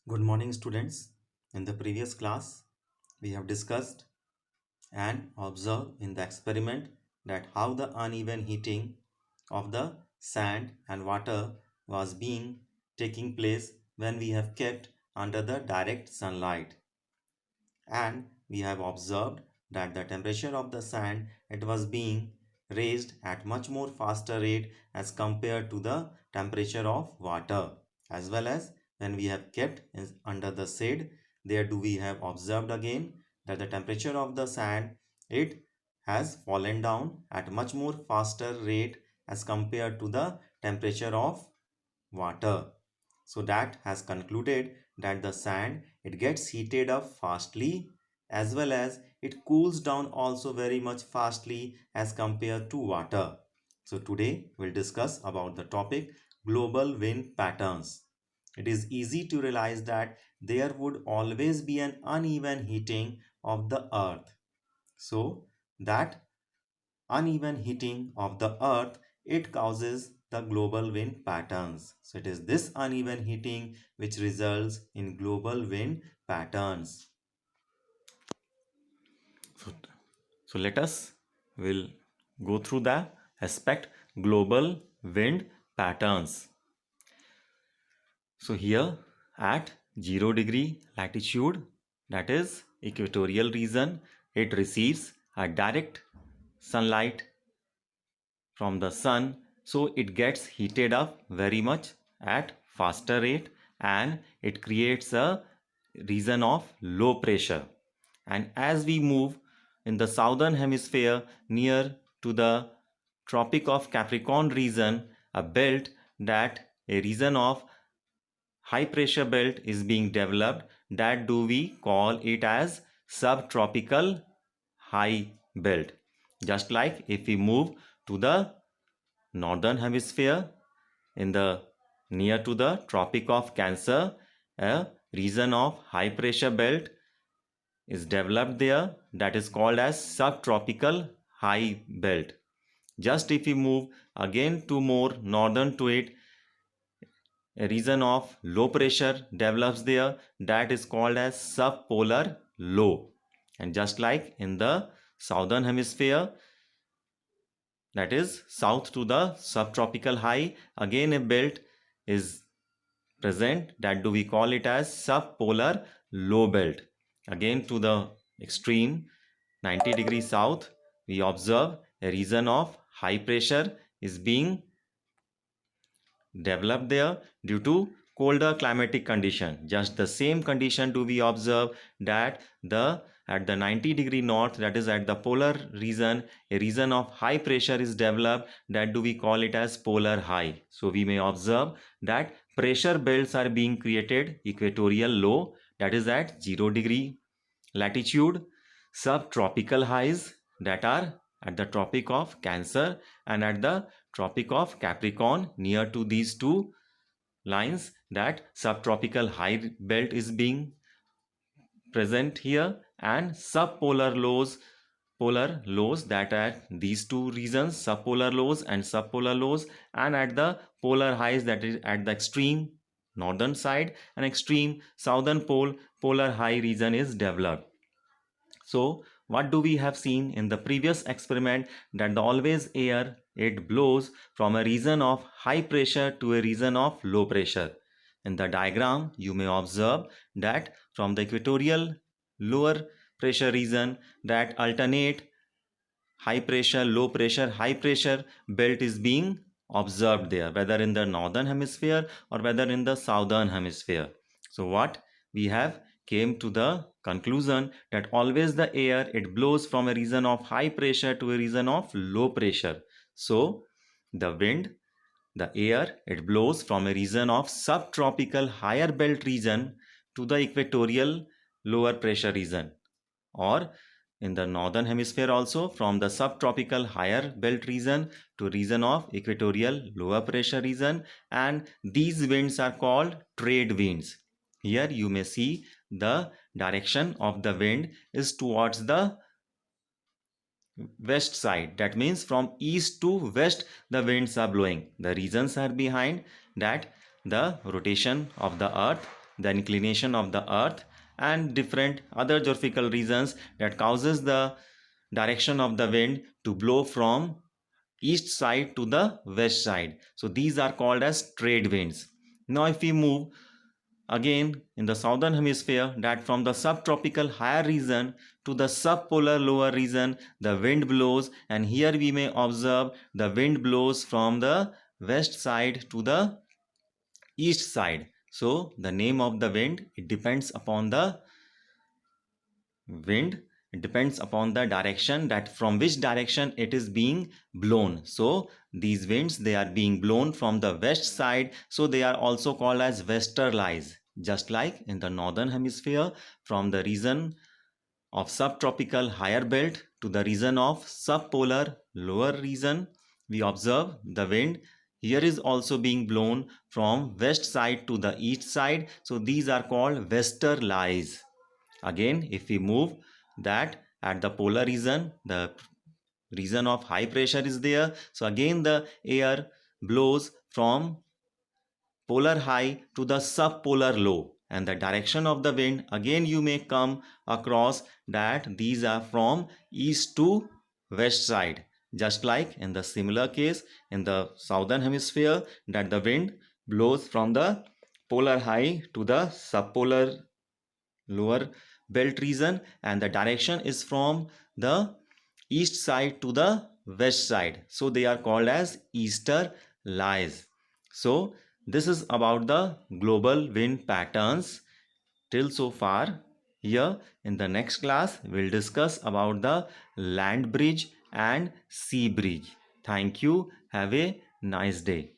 Good morning, students. In the previous class, we have discussed and observed in the experiment that how the uneven heating of the sand and water was being taking place when we have kept under the direct sunlight. And we have observed that the temperature of the sand it was being raised at much more faster rate as compared to the temperature of water, as well as when we have kept under the shade, there do we have observed again that the temperature of the sand it has fallen down at much more faster rate as compared to the temperature of water. So that has concluded that the sand it gets heated up fastly, as well as it cools down also very much fastly as compared to water. So today we'll discuss about the topic global wind patterns. It is easy to realize that there would always be an uneven heating of the earth. So that uneven heating of the earth it causes the global wind patterns. So it is this uneven heating which results in global wind patterns. So let us will go through the aspect global wind patterns. So here at 0 degree latitude, that is equatorial region, it receives a direct sunlight from the sun, so it gets heated up very much at faster rate, and it creates a region of low pressure. And as we move in the southern hemisphere near to the tropic of Capricorn region, a belt, that a region of high pressure belt is being developed, that do we call it as subtropical high belt. Just like if we move to the northern hemisphere in the near to the tropic of Cancer, a region of high pressure belt is developed there, that is called as subtropical high belt. Just if we move again to more northern to it, a region of low pressure develops there, that is called as subpolar low. And just like in the southern hemisphere, that is south to the subtropical high, again a belt is present, that do we call it as subpolar low belt. Again to the extreme 90 degrees south, we observe a region of high pressure is being developed there due to colder climatic condition. Just the same condition do we observe that the at the 90-degree north, that is at the polar region, a region of high pressure is developed, that do we call it as polar high. So we may observe that pressure belts are being created equatorial low, that is at 0-degree latitude, subtropical highs that are at the tropic of Cancer and at the tropic of Capricorn, near to these two lines, that subtropical high belt is being present here, and polar lows that at these two regions, subpolar lows and subpolar lows, and at the polar highs, that is at the extreme northern side and extreme southern pole, polar high region is developed. So what do we have seen in the previous experiment, that the always air it blows from a region of high pressure to a region of low pressure. In the diagram you may observe that from the equatorial lower pressure region, that alternate high pressure low pressure high pressure belt is being observed there, whether in the northern hemisphere or whether in the southern hemisphere. So what we have came to the conclusion that always the air it blows from a region of high pressure to a region of low pressure. So the wind, the air it blows from a region of subtropical higher belt region to the equatorial lower pressure region, or in the northern hemisphere also from the subtropical higher belt region to region of equatorial lower pressure region, and these winds are called trade winds. Here you may see the direction of the wind is towards the west side, that means from east to west the winds are blowing. The reasons are behind that the rotation of the earth the inclination of the earth, and different other geographical reasons that causes the direction of the wind to blow from east side to the west side. So these are called as trade winds. Now if we move again in the southern hemisphere, that from the subtropical higher region to the subpolar lower region the wind blows, and here we may observe the wind blows from the west side to the east side. So the name of the wind, it depends upon the wind, it depends upon the direction, that from which direction it is being blown. So these winds, they are being blown from the west side, so they are also called as westerlies. Just like in the northern hemisphere, from the region of subtropical higher belt to the region of subpolar lower region, we observe the wind here is also being blown from west side to the east side, so these are called westerlies. Again, if we move that at the polar region, the region of high pressure is there, so again the air blows from polar high to the subpolar low, and the direction of the wind, again you may come across that these are from east to west side. Just like in the similar case in the southern hemisphere, that the wind blows from the polar high to the subpolar lower belt region, and the direction is from the east side to the west side, so they are called as easterlies. So this is about the global wind patterns till so far. Here in the next class we'll discuss about the land bridge and sea bridge. Thank you. Have a nice day.